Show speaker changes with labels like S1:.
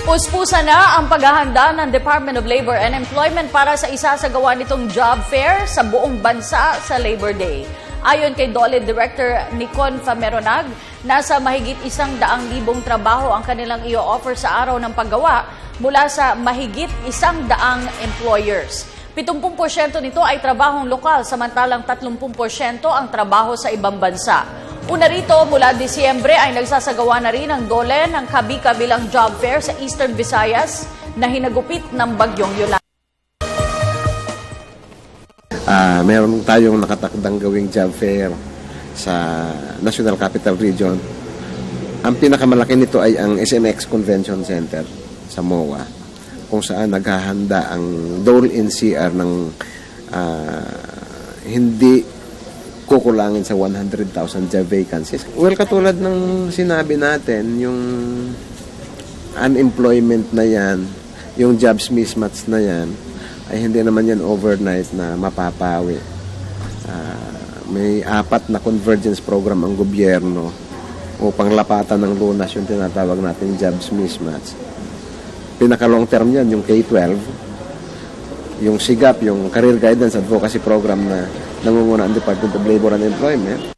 S1: Puspusa na ang paghahanda ng Department of Labor and Employment para sa isasagawa nitong job fair sa buong bansa sa Labor Day. Ayon kay DOLE Director Nicon Fameronag, nasa mahigit 100,000 trabaho ang kanilang i-offer sa araw ng paggawa mula sa mahigit 100 employers. 70% nito ay trabahong lokal, samantalang 30% ang trabaho sa ibang bansa. Una rito, mula Disyembre ay nagsasagawa na rin ang DOLE ng kabi-kabilang job fair sa Eastern Visayas na hinagupit ng bagyong Yolanda.
S2: Meron tayong nakatakdang gawing job fair sa National Capital Region. Ang pinakamalaki nito ay ang SMX Convention Center sa MOA, kung saan naghahanda ang DOLE NCR ng hindi kukulangin sa 100,000 job vacancies. Well, katulad ng sinabi natin, yung unemployment na yan, yung jobs mismatch na yan, ay hindi naman yan overnight na mapapawi. May 4 na convergence program ang gobyerno upang lapatan ng lunas yung tinatawag natin jobs mismatch. Pinaka-long term yan, yung K-12, yung SIGAP, yung Career Guidance Advocacy Program na nangunguna ang Department of Labor and Employment.